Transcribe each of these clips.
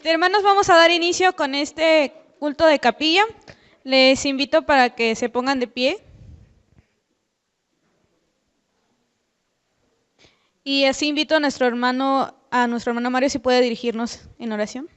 Hermanos, vamos a dar inicio con este culto de capilla. Les invito para que se pongan de pie. Y así invito a nuestro hermano Mario si puede dirigirnos en oración.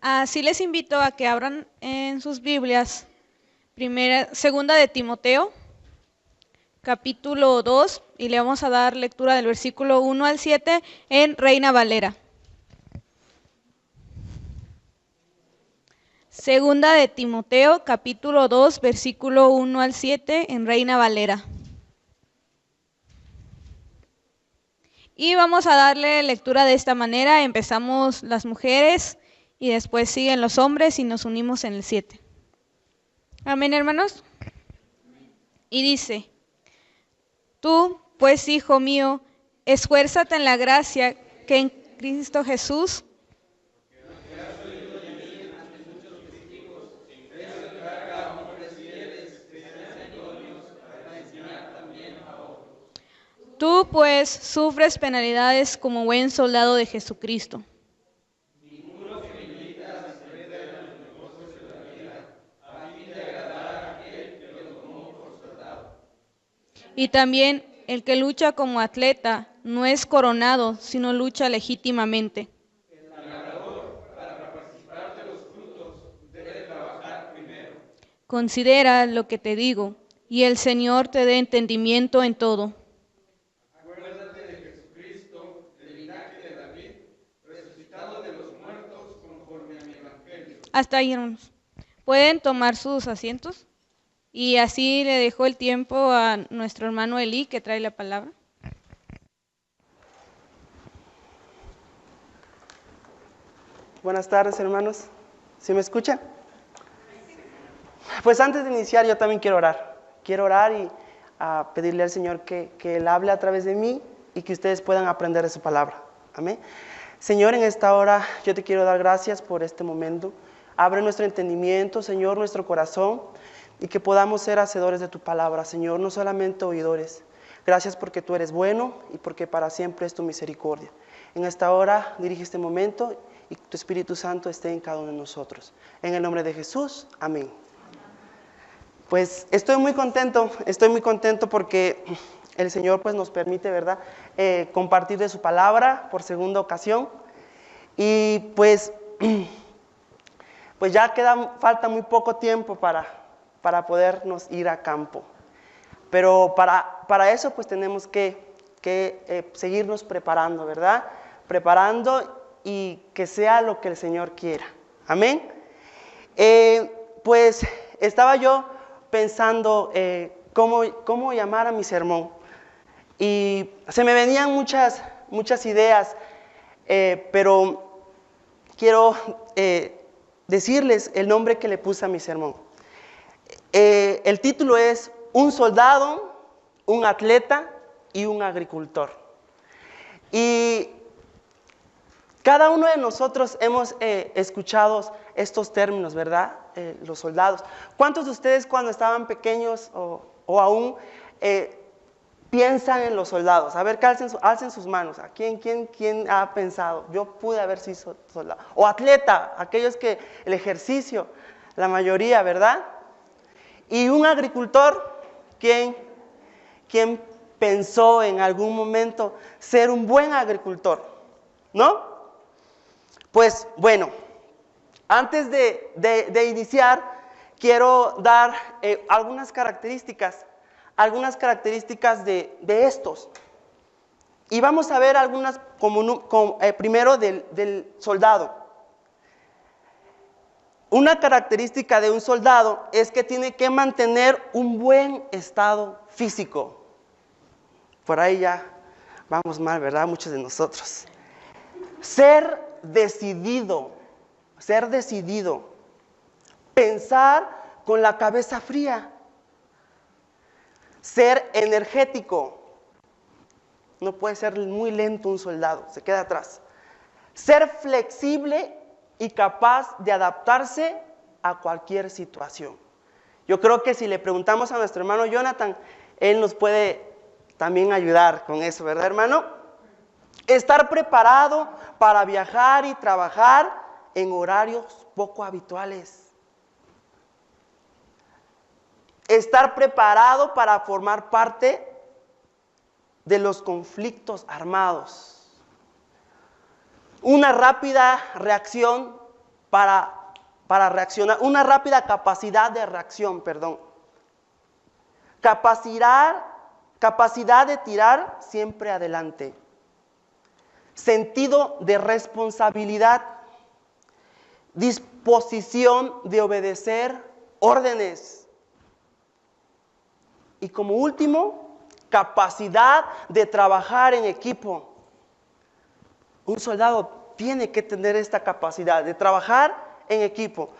Así les invito a que abran en sus Biblias segunda de Timoteo, capítulo 2, y le vamos a dar lectura del versículo 1 al 7 en Reina Valera. Segunda de Timoteo, capítulo 2, versículo 1 al 7 en Reina Valera. Y vamos a darle lectura de esta manera. Empezamos las mujeres y después siguen los hombres y nos unimos en el 7. Amén, hermanos. Y dice: Tú, pues, hijo mío, esfuérzate en la gracia que en Cristo Jesús tú, pues, sufres penalidades como buen soldado de Jesucristo. Y también el que lucha como atleta no es coronado, sino lucha legítimamente. Considera lo que te digo, y el Señor te dé entendimiento en todo. Acuérdate de Jesucristo, del linaje de David, resucitado de los muertos conforme a mi evangelio. Hasta ahí, hermanos. ¿Pueden tomar sus asientos? Y así le dejo el tiempo a nuestro hermano Eli, que trae la palabra. Buenas tardes, hermanos. ¿Sí me escuchan? Pues antes de iniciar yo también quiero orar. Quiero orar y pedirle al Señor que Él hable a través de mí y que ustedes puedan aprender de su palabra. Amén. Señor, en esta hora yo te quiero dar gracias por este momento. Abre nuestro entendimiento, Señor, nuestro corazón, y que podamos ser hacedores de tu palabra, Señor, no solamente oidores. Gracias porque tú eres bueno y porque para siempre es tu misericordia. En esta hora dirige este momento y que tu Espíritu Santo esté en cada uno de nosotros. En el nombre de Jesús, amén. Pues estoy muy contento porque el Señor pues nos permite, ¿verdad?, compartir de su palabra por segunda ocasión. Y pues ya falta muy poco tiempo para podernos ir a campo. Pero para eso pues tenemos que seguirnos preparando, ¿verdad? Preparando y que sea lo que el Señor quiera. Amén. Pues estaba yo pensando cómo llamar a mi sermón. Y se me venían muchas ideas, pero quiero decirles el nombre que le puse a mi sermón. El título es Un soldado, un atleta y un agricultor. Y cada uno de nosotros hemos escuchado estos términos, ¿verdad? Los soldados. ¿Cuántos de ustedes cuando estaban pequeños o aún piensan en los soldados? A ver, alcen sus manos. ¿A quién ha pensado? Yo pude haber sido soldado. O atleta, aquellos que el ejercicio, la mayoría, ¿verdad? Y un agricultor, ¿quién pensó en algún momento ser un buen agricultor? ¿No? Pues bueno, antes de iniciar, quiero dar algunas características de estos. Y vamos a ver algunas primero del soldado. Una característica de un soldado es que tiene que mantener un buen estado físico. Por ahí ya Vamos mal, ¿verdad? Muchos de nosotros. Ser decidido. Pensar con la cabeza fría. Ser energético. No puede ser muy lento un soldado, se queda atrás. Ser flexible y capaz de adaptarse a cualquier situación. Yo creo que si le preguntamos a nuestro hermano Jonathan, él nos puede también ayudar con eso, ¿verdad, hermano? Estar preparado para viajar y trabajar en horarios poco habituales. Estar preparado para formar parte de los conflictos armados. Una rápida reacción para reaccionar, una rápida capacidad de reacción, capacidad de tirar siempre adelante. Sentido de responsabilidad, disposición de obedecer órdenes. Y como último, capacidad de trabajar en equipo. Un soldado tiene que tener esta capacidad de trabajar en equipo.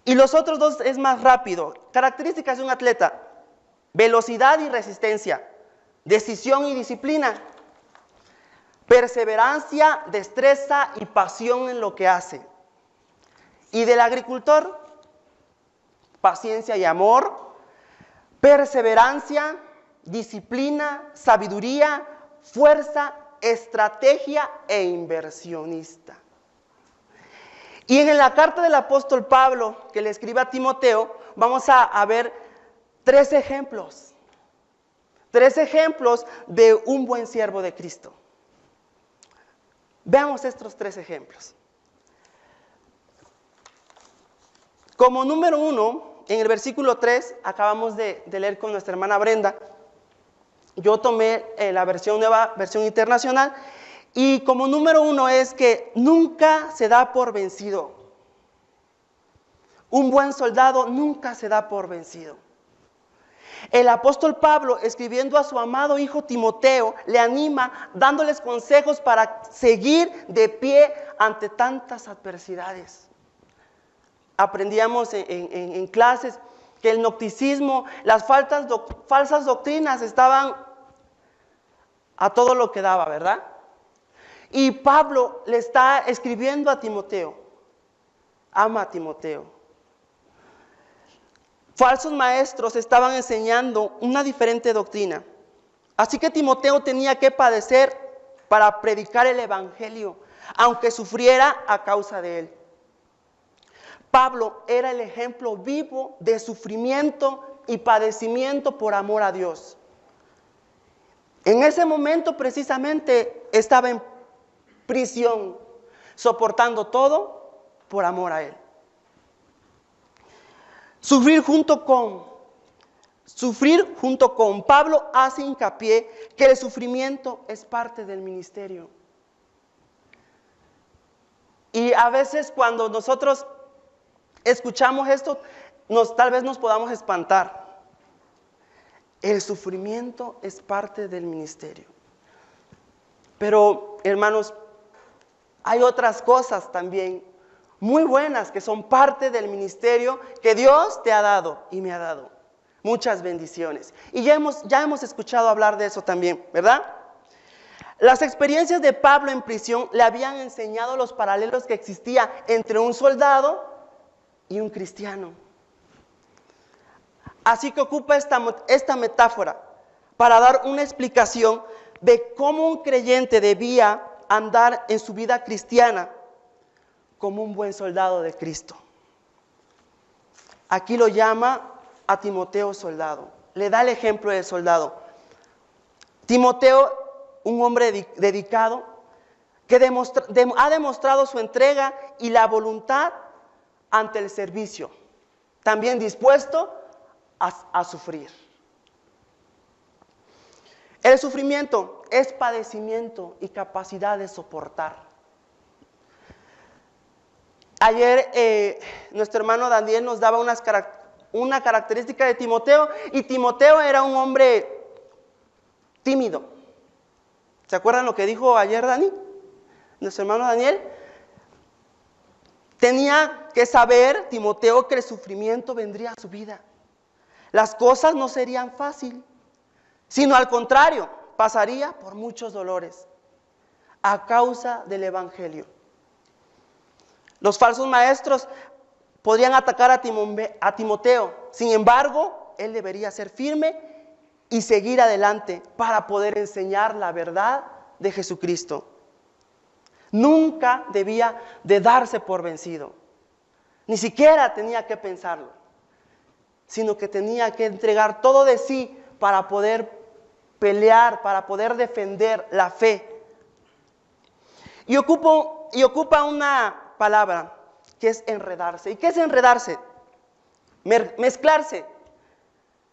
Y los otros dos es más rápido. Características de un atleta: velocidad y resistencia, decisión y disciplina, perseverancia, destreza y pasión en lo que hace. Y del agricultor, paciencia y amor, perseverancia, disciplina, sabiduría, fuerza, estrategia e inversionista. Y en la carta del apóstol Pablo que le escribe a Timoteo, vamos a ver 3 ejemplos. 3 ejemplos de un buen siervo de Cristo. Veamos estos 3 ejemplos. Como número 1, en el versículo 3, acabamos de leer con nuestra hermana Brenda. Yo tomé la nueva versión internacional. Y como número 1 es que nunca se da por vencido. Un buen soldado nunca se da por vencido. El apóstol Pablo, escribiendo a su amado hijo Timoteo, le anima dándoles consejos para seguir de pie ante tantas adversidades. Aprendíamos en clases que el gnosticismo, las falsas doctrinas estaban a todo lo que daba, ¿verdad? Y Pablo le está escribiendo a Timoteo: ama a Timoteo. Falsos maestros estaban enseñando una diferente doctrina. Así que Timoteo tenía que padecer para predicar el evangelio, aunque sufriera a causa de él. Pablo era el ejemplo vivo de sufrimiento y padecimiento por amor a Dios. En ese momento precisamente estaba en prisión, soportando todo por amor a él. Sufrir junto con Pablo hace hincapié que el sufrimiento es parte del ministerio. Y a veces cuando nosotros escuchamos esto, tal vez nos podamos espantar. El sufrimiento es parte del ministerio. Pero, hermanos, hay otras cosas también muy buenas que son parte del ministerio que Dios te ha dado y me ha dado. Muchas bendiciones. Y ya hemos escuchado hablar de eso también, ¿verdad? Las experiencias de Pablo en prisión le habían enseñado los paralelos que existía entre un soldado y un cristiano. Así que ocupa esta metáfora para dar una explicación de cómo un creyente debía andar en su vida cristiana como un buen soldado de Cristo. Aquí lo llama a Timoteo soldado. Le da el ejemplo del soldado. Timoteo, un hombre dedicado, que ha demostrado su entrega y la voluntad ante el servicio. También dispuesto a sufrir. El sufrimiento es padecimiento y capacidad de soportar. Ayer nuestro hermano Daniel nos daba una característica de Timoteo, y Timoteo era un hombre tímido. ¿Se acuerdan lo que dijo ayer Dani? Nuestro hermano Daniel. Tenía que saber, Timoteo, que el sufrimiento vendría a su vida. Las cosas no serían fáciles, sino al contrario, pasaría por muchos dolores a causa del Evangelio. Los falsos maestros podrían atacar a Timoteo. Sin embargo, él debería ser firme y seguir adelante para poder enseñar la verdad de Jesucristo. Nunca debía de darse por vencido. Ni siquiera tenía que pensarlo, sino que tenía que entregar todo de sí para poder pelear, para poder defender la fe. Y ocupa una palabra que es enredarse. ¿Y qué es enredarse? Mezclarse,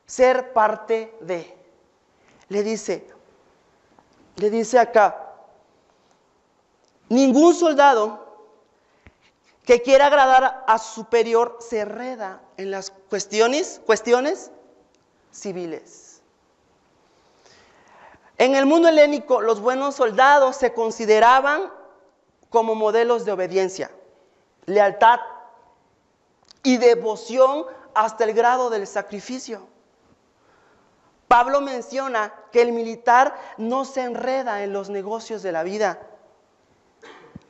ser parte de. Le dice acá, ningún soldado que quiera agradar a su superior se enreda en las cuestiones civiles. En el mundo helénico, los buenos soldados se consideraban como modelos de obediencia, lealtad y devoción hasta el grado del sacrificio. Pablo menciona que el militar no se enreda en los negocios de la vida,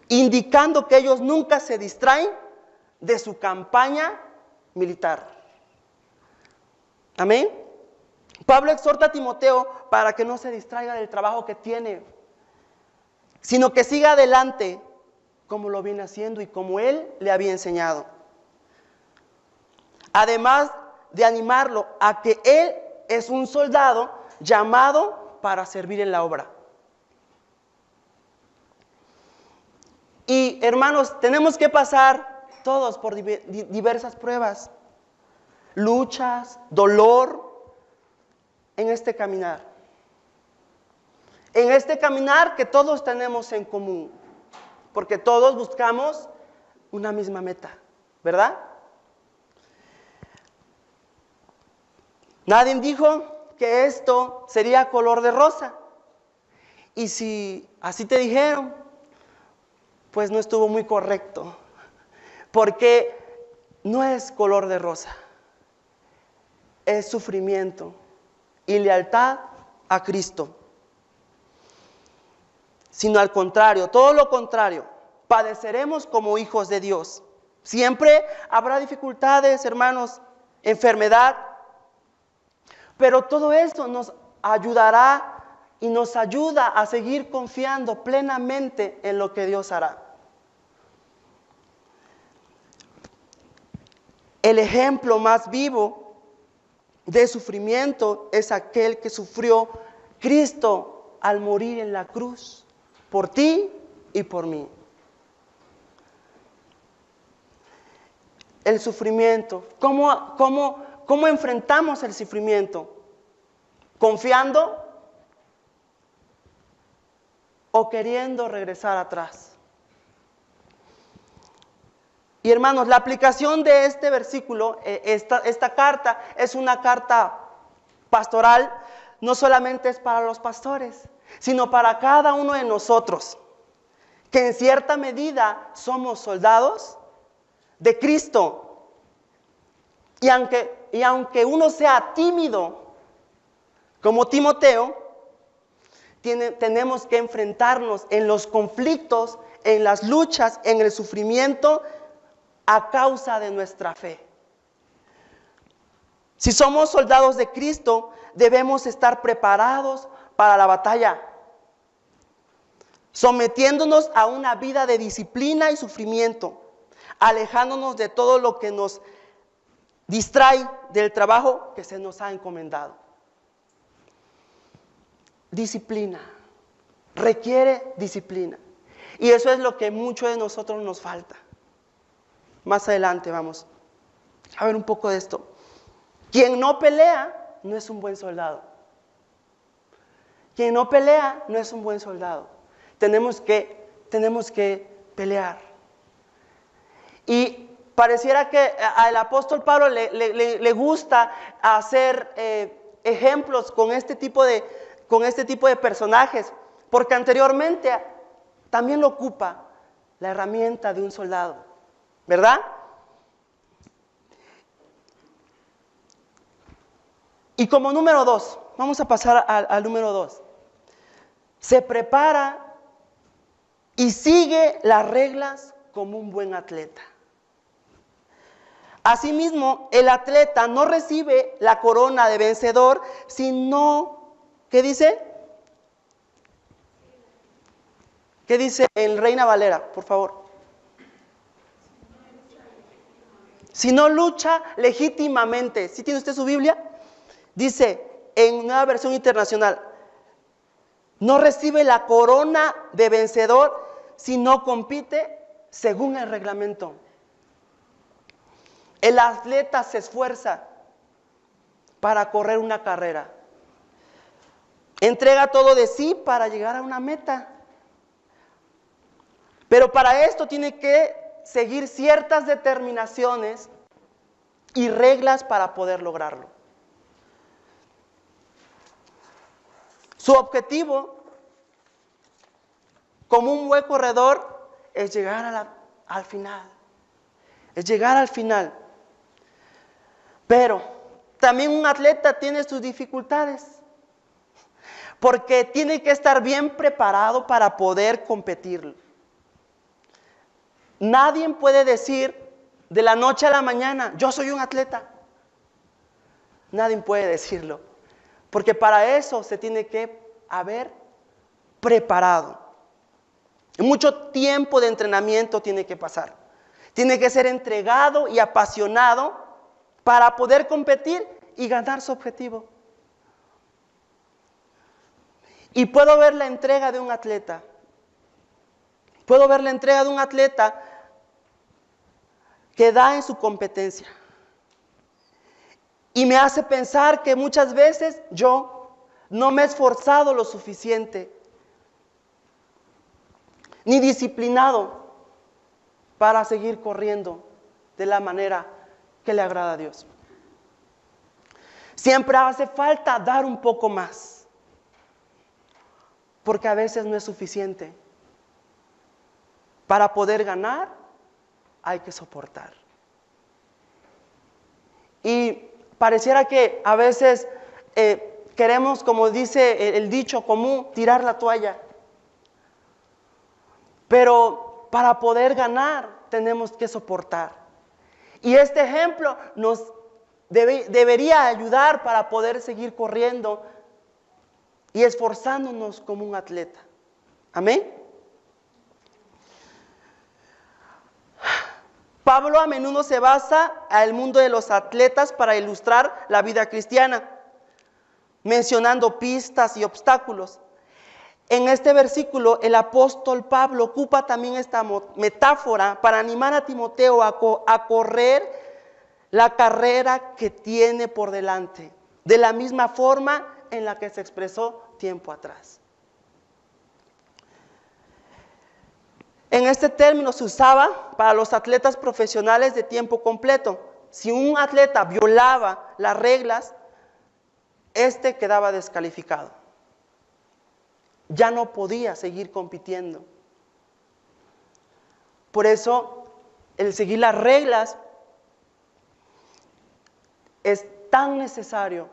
indicando que ellos nunca se distraen de su campaña militar. Amén. Pablo exhorta a Timoteo para que no se distraiga del trabajo que tiene, sino que siga adelante como lo viene haciendo y como él le había enseñado. Además de animarlo a que él es un soldado llamado para servir en la obra. Y hermanos, tenemos que pasar todos por diversas pruebas, luchas, dolor en este caminar. En este caminar que todos tenemos en común, porque todos buscamos una misma meta, ¿verdad? Nadie dijo que esto sería color de rosa. Y si así te dijeron, pues no estuvo muy correcto, porque no es color de rosa, es sufrimiento y lealtad a Cristo. Sino al contrario, todo lo contrario, padeceremos como hijos de Dios. Siempre habrá dificultades, hermanos, enfermedad, pero todo eso nos ayudará y nos ayuda a seguir confiando plenamente en lo que Dios hará. El ejemplo más vivo de sufrimiento es aquel que sufrió Cristo al morir en la cruz, por ti y por mí. El sufrimiento, ¿cómo enfrentamos el sufrimiento? ¿Confiando o queriendo regresar atrás? Y hermanos, la aplicación de este versículo, esta carta, es una carta pastoral, no solamente es para los pastores, sino para cada uno de nosotros, que en cierta medida somos soldados de Cristo. Y aunque uno sea tímido, como Timoteo, tenemos que enfrentarnos en los conflictos, en las luchas, en el sufrimiento, a causa de nuestra fe. Si somos soldados de Cristo, debemos estar preparados para la batalla, sometiéndonos a una vida de disciplina y sufrimiento, alejándonos de todo lo que nos distrae del trabajo que se nos ha encomendado. Disciplina, requiere disciplina. Y eso es lo que mucho de nosotros nos falta. Más adelante vamos a ver un poco de esto. Quien no pelea no es un buen soldado. Quien no pelea no es un buen soldado. Tenemos que pelear. Y pareciera que al apóstol Pablo le gusta hacer ejemplos con este tipo de personajes. porque anteriormente también lo ocupa la herramienta de un soldado, ¿verdad? Y como número 2, vamos a pasar al número 2. Se prepara y sigue las reglas como un buen atleta. Asimismo, el atleta no recibe la corona de vencedor, sino, ¿qué dice? ¿Qué dice en Reina Valera, por favor? Si no lucha legítimamente. ¿Sí tiene usted su Biblia? Dice en una versión internacional, no recibe la corona de vencedor si no compite según el reglamento. El atleta se esfuerza para correr una carrera. Entrega todo de sí para llegar a una meta. Pero para esto tiene que seguir ciertas determinaciones y reglas para poder lograrlo. Su objetivo, como un buen corredor, es llegar al final. Es llegar al final. Pero también un atleta tiene sus dificultades, porque tiene que estar bien preparado para poder competir. Nadie puede decir de la noche a la mañana, yo soy un atleta. Nadie puede decirlo, porque para eso se tiene que haber preparado. Mucho tiempo de entrenamiento tiene que pasar. Tiene que ser entregado y apasionado para poder competir y ganar su objetivo. Y puedo ver la entrega de un atleta. Puedo ver la entrega de un atleta que da en su competencia. Y me hace pensar que muchas veces yo no me he esforzado lo suficiente, ni disciplinado para seguir corriendo de la manera que le agrada a Dios. Siempre hace falta dar un poco más, porque a veces no es suficiente. Para poder ganar, hay que soportar. Y pareciera que a veces queremos, como dice el dicho común, tirar la toalla. Pero para poder ganar, tenemos que soportar. Y este ejemplo nos debería ayudar para poder seguir corriendo y esforzándonos como un atleta. Amén. Pablo a menudo se basa al mundo de los atletas para ilustrar la vida cristiana, mencionando pistas y obstáculos. En este versículo, el apóstol Pablo ocupa también esta metáfora para animar a Timoteo a correr la carrera que tiene por delante, de la misma forma en la que se expresó tiempo atrás. En este término se usaba para los atletas profesionales de tiempo completo. Si un atleta violaba las reglas, este quedaba descalificado. Ya no podía seguir compitiendo. Por eso, el seguir las reglas es tan necesario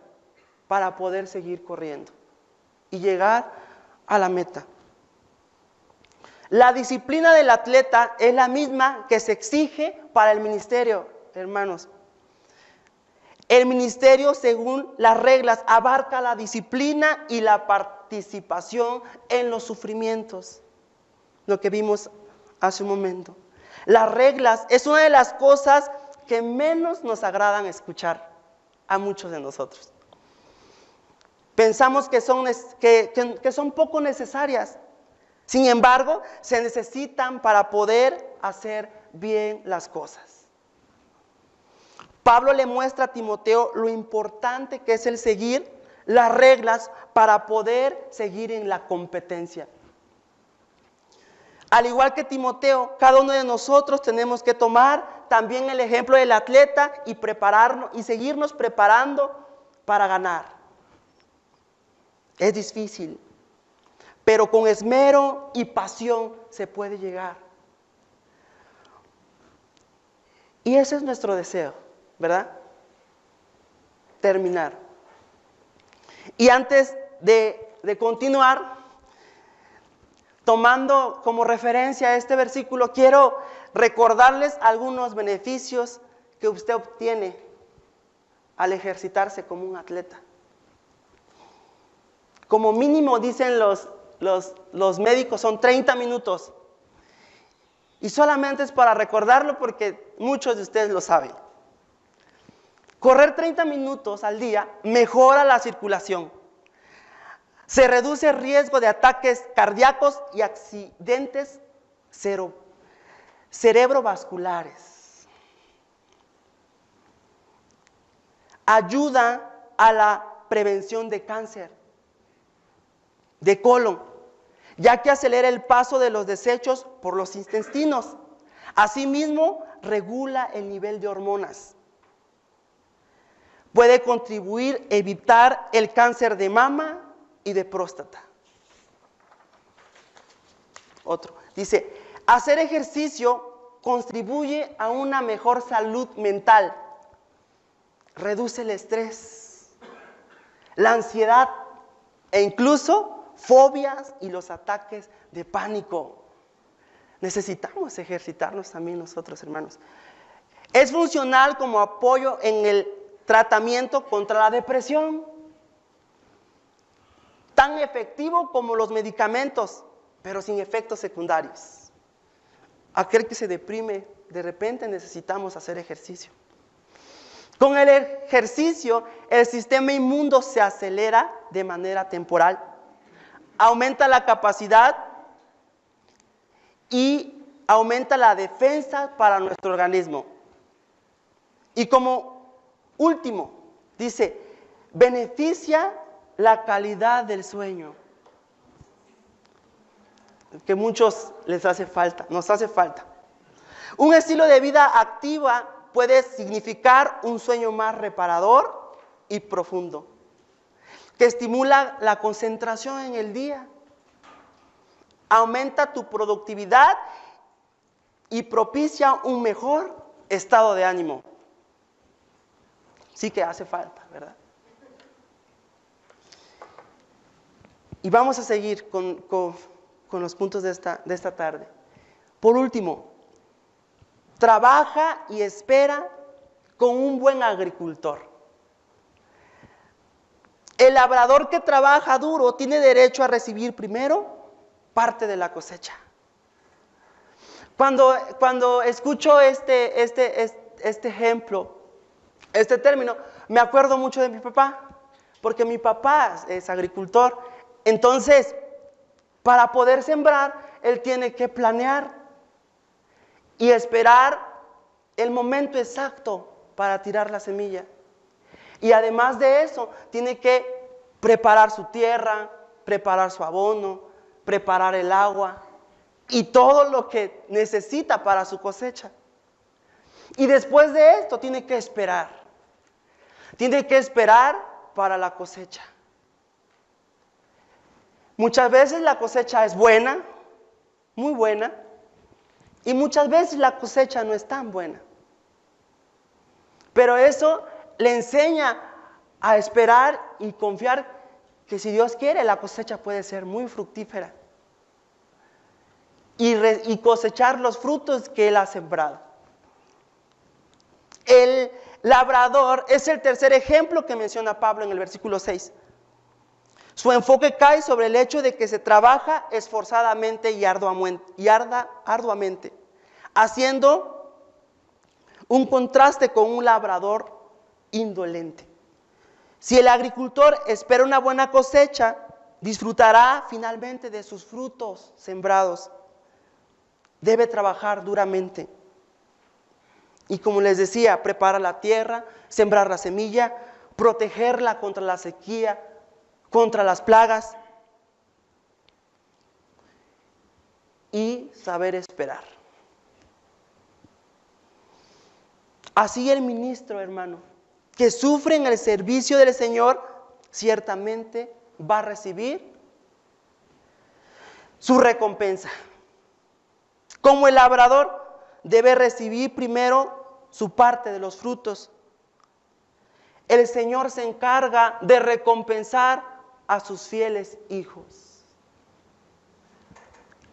para poder seguir corriendo y llegar a la meta. La disciplina del atleta es la misma que se exige para el ministerio, hermanos. El ministerio, según las reglas, abarca la disciplina y la participación en los sufrimientos, lo que vimos hace un momento. Las reglas es una de las cosas que menos nos agradan escuchar a muchos de nosotros. Pensamos que son poco necesarias. Sin embargo, se necesitan para poder hacer bien las cosas. Pablo le muestra a Timoteo lo importante que es el seguir las reglas para poder seguir en la competencia. Al igual que Timoteo, cada uno de nosotros tenemos que tomar también el ejemplo del atleta y prepararnos y seguirnos preparando para ganar. Es difícil, pero con esmero y pasión se puede llegar. Y ese es nuestro deseo, ¿verdad? Terminar. Y antes de continuar, tomando como referencia este versículo, quiero recordarles algunos beneficios que usted obtiene al ejercitarse como un atleta. Como mínimo, dicen los médicos, son 30 minutos. Y solamente es para recordarlo porque muchos de ustedes lo saben. Correr 30 minutos al día mejora la circulación. Se reduce el riesgo de ataques cardíacos y accidentes cerebrovasculares. Ayuda a la prevención de cáncer de colon, ya que acelera el paso de los desechos por los intestinos. Asimismo, regula el nivel de hormonas. Puede contribuir a evitar el cáncer de mama y de próstata. Otro, dice, hacer ejercicio contribuye a una mejor salud mental. Reduce el estrés, la ansiedad e incluso fobias y los ataques de pánico. Necesitamos ejercitarnos también nosotros, hermanos. Es funcional como apoyo en el tratamiento contra la depresión. Tan efectivo como los medicamentos, pero sin efectos secundarios. Aquel que se deprime, de repente necesitamos hacer ejercicio. Con el ejercicio, el sistema inmuno se acelera de manera temporal. Aumenta la capacidad y aumenta la defensa para nuestro organismo. Y como último, dice, beneficia la calidad del sueño. Que muchos les hace falta, nos hace falta. Un estilo de vida activa puede significar un sueño más reparador y profundo, que estimula la concentración en el día, aumenta tu productividad y propicia un mejor estado de ánimo. Sí que hace falta, ¿verdad? Y vamos a seguir con los puntos de esta tarde. Por último, trabaja y espera con un buen agricultor. El labrador que trabaja duro tiene derecho a recibir primero parte de la cosecha. Cuando escucho este ejemplo, este término, me acuerdo mucho de mi papá, porque mi papá es agricultor. Entonces, para poder sembrar, él tiene que planear y esperar el momento exacto para tirar la semilla. Y además de eso, tiene que preparar su tierra, preparar su abono, preparar el agua y todo lo que necesita para su cosecha. Y después de esto, tiene que esperar. Tiene que esperar para la cosecha. Muchas veces la cosecha es buena, muy buena, y muchas veces la cosecha no es tan buena. Pero eso le enseña a esperar y confiar que si Dios quiere, la cosecha puede ser muy fructífera y cosechar los frutos que Él ha sembrado. El labrador es el tercer ejemplo que menciona Pablo en el versículo 6. Su enfoque cae sobre el hecho de que se trabaja esforzadamente y arduamente, haciendo un contraste con un labrador indolente. Si el agricultor espera una buena cosecha, disfrutará finalmente de sus frutos sembrados. Debe trabajar duramente. Y como les decía, preparar la tierra, sembrar la semilla, protegerla contra la sequía, contra las plagas y saber esperar. Así el ministro, hermano, que sufre en el servicio del Señor, ciertamente va a recibir su recompensa. Como el labrador debe recibir primero su parte de los frutos, el Señor se encarga de recompensar a sus fieles hijos.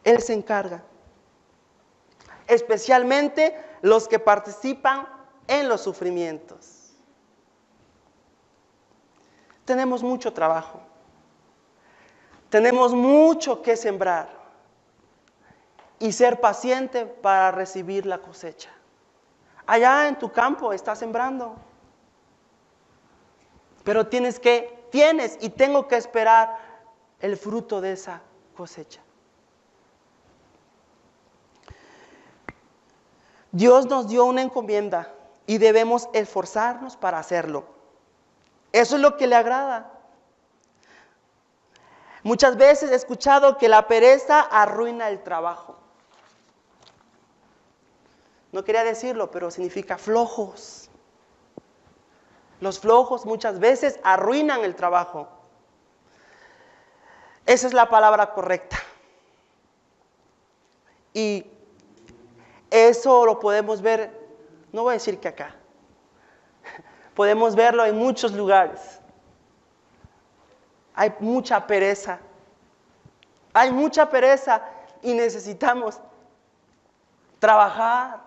Él se encarga. Especialmente los que participan en los sufrimientos. Tenemos mucho trabajo. Tenemos mucho que sembrar y ser paciente para recibir la cosecha. Allá en tu campo estás sembrando, pero tienes y tengo que esperar el fruto de esa cosecha. Dios nos dio una encomienda y debemos esforzarnos para hacerlo. Eso es lo que le agrada. Muchas veces he escuchado que la pereza arruina el trabajo. No quería decirlo, pero significa flojos. Los flojos muchas veces arruinan el trabajo. Esa es la palabra correcta. Y eso lo podemos ver, no voy a decir que acá, podemos verlo en muchos lugares. Hay mucha pereza. Hay mucha pereza y necesitamos trabajar.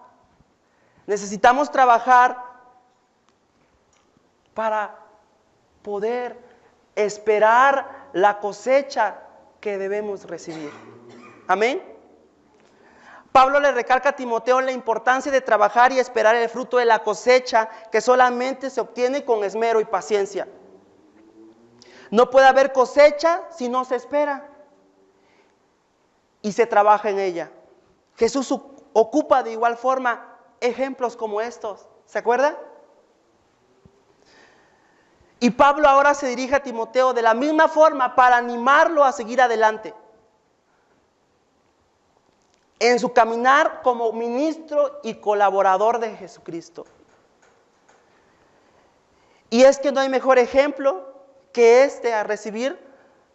Necesitamos trabajar para poder esperar la cosecha que debemos recibir. Amén. Pablo le recalca a Timoteo la importancia de trabajar y esperar el fruto de la cosecha que solamente se obtiene con esmero y paciencia. No puede haber cosecha si no se espera y se trabaja en ella. Jesús ocupa de igual forma ejemplos como estos. ¿Se acuerda? Y Pablo ahora se dirige a Timoteo de la misma forma para animarlo a seguir adelante en su caminar como ministro y colaborador de Jesucristo. Y es que no hay mejor ejemplo que este a recibir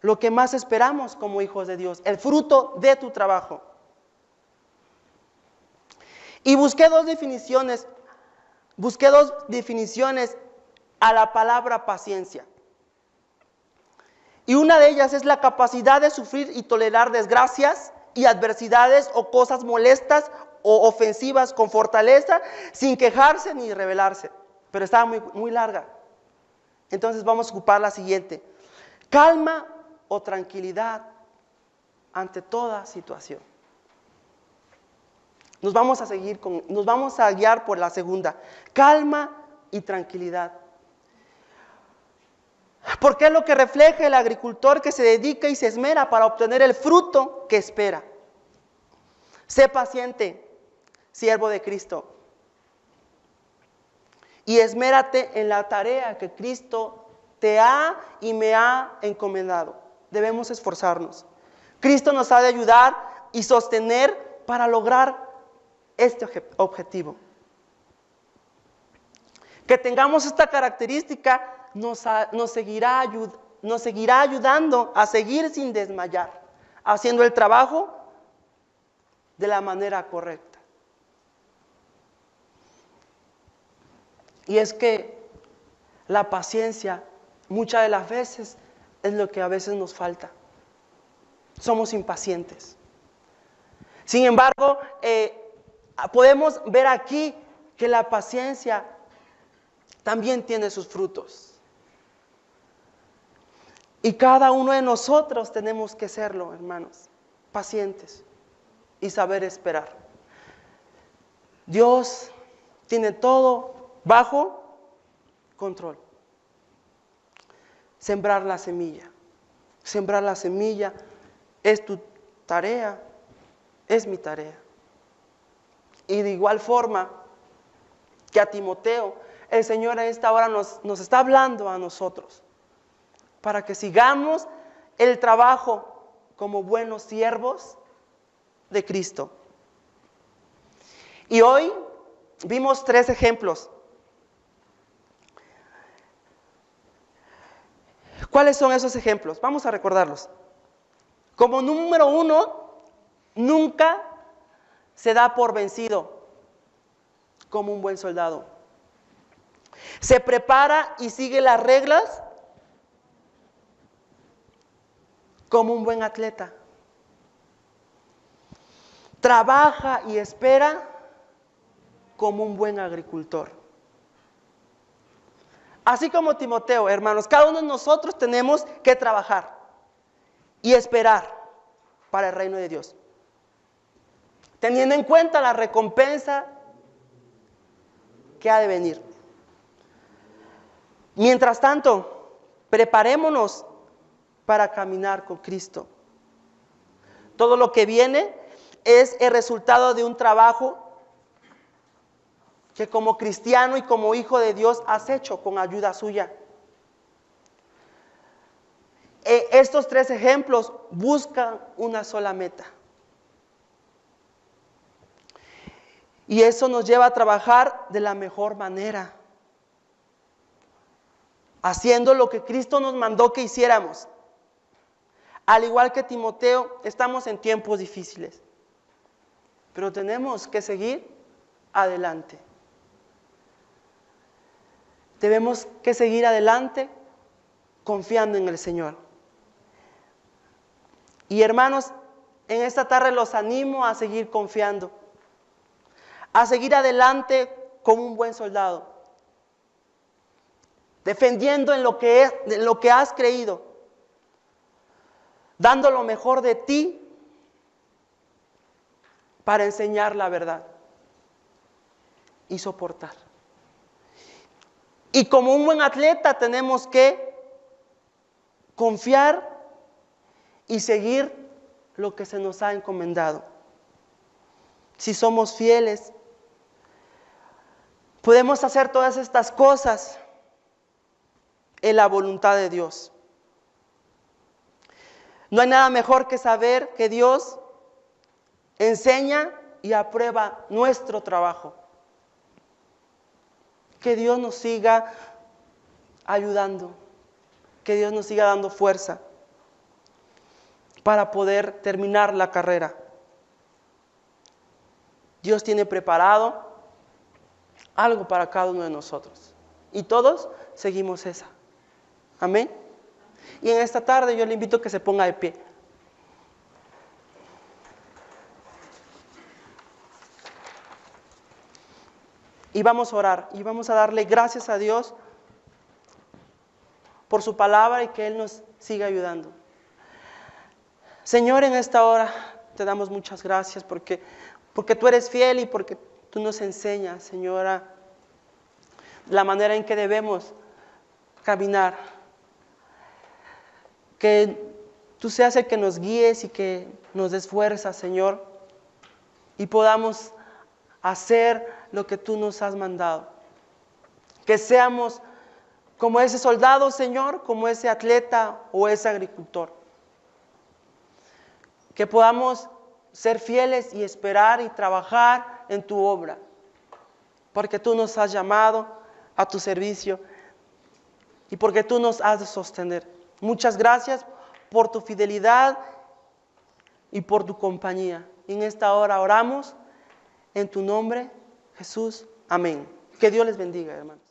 lo que más esperamos como hijos de Dios, el fruto de tu trabajo. Y busqué dos definiciones a la palabra paciencia. Y una de ellas es la capacidad de sufrir y tolerar desgracias y adversidades o cosas molestas o ofensivas con fortaleza, sin quejarse ni rebelarse. Pero estaba muy larga. Entonces vamos a ocupar la siguiente. Calma o tranquilidad ante toda situación. Nos vamos a guiar por la segunda. Calma y tranquilidad. Porque es lo que refleja el agricultor que se dedica y se esmera para obtener el fruto que espera. Sé paciente, siervo de Cristo. Y esmérate en la tarea que Cristo te ha y me ha encomendado. Debemos esforzarnos. Cristo nos ha de ayudar y sostener para lograr este objetivo. Que tengamos esta característica nos seguirá ayudando a seguir sin desmayar, haciendo el trabajo de la manera correcta. Y es que la paciencia muchas de las veces es lo que a veces nos falta. Somos impacientes. Sin embargo, podemos ver aquí que la paciencia también tiene sus frutos. Y cada uno de nosotros tenemos que serlo, hermanos, pacientes y saber esperar. Dios tiene todo bajo control. Sembrar la semilla. Sembrar la semilla es tu tarea, es mi tarea. Y de igual forma que a Timoteo, el Señor a esta hora nos está hablando a nosotros para que sigamos el trabajo como buenos siervos de Cristo. Y hoy vimos 3 ejemplos. ¿Cuáles son esos ejemplos? Vamos a recordarlos. Como número 1, nunca se da por vencido como un buen soldado. Se prepara y sigue las reglas como un buen atleta. Trabaja y espera como un buen agricultor. Así como Timoteo, hermanos, cada uno de nosotros tenemos que trabajar y esperar para el reino de Dios, teniendo en cuenta la recompensa que ha de venir. Mientras tanto, preparémonos para caminar con Cristo. Todo lo que viene es el resultado de un trabajo que como cristiano y como hijo de Dios has hecho con ayuda suya. Estos 3 ejemplos buscan una sola meta. Y eso nos lleva a trabajar de la mejor manera, haciendo lo que Cristo nos mandó que hiciéramos. Al igual que Timoteo, estamos en tiempos difíciles, pero tenemos que seguir adelante. Debemos que seguir adelante confiando en el Señor. Y hermanos, en esta tarde los animo a seguir confiando, a seguir adelante como un buen soldado, defendiendo en lo que has creído, dando lo mejor de ti para enseñar la verdad y soportar. Y como un buen atleta tenemos que confiar y seguir lo que se nos ha encomendado. Si somos fieles, podemos hacer todas estas cosas en la voluntad de Dios. No hay nada mejor que saber que Dios enseña y aprueba nuestro trabajo. Que Dios nos siga ayudando, que Dios nos siga dando fuerza para poder terminar la carrera. Dios tiene preparado algo para cada uno de nosotros y todos seguimos esa. Amén. Y en esta tarde yo le invito a que se ponga de pie. Y vamos a orar y vamos a darle gracias a Dios por su palabra y que Él nos siga ayudando. Señor, en esta hora te damos muchas gracias porque tú eres fiel y porque tú nos enseñas, Señora, la manera en que debemos caminar. Que tú seas el que nos guíes y que nos des fuerza, Señor, y podamos hacer lo que tú nos has mandado. Que seamos como ese soldado, Señor, como ese atleta o ese agricultor. Que podamos ser fieles y esperar y trabajar en tu obra, porque tú nos has llamado a tu servicio y porque tú nos has de sostener. Muchas gracias por tu fidelidad y por tu compañía. En esta hora oramos en tu nombre, Jesús. Amén. Que Dios les bendiga, hermanos.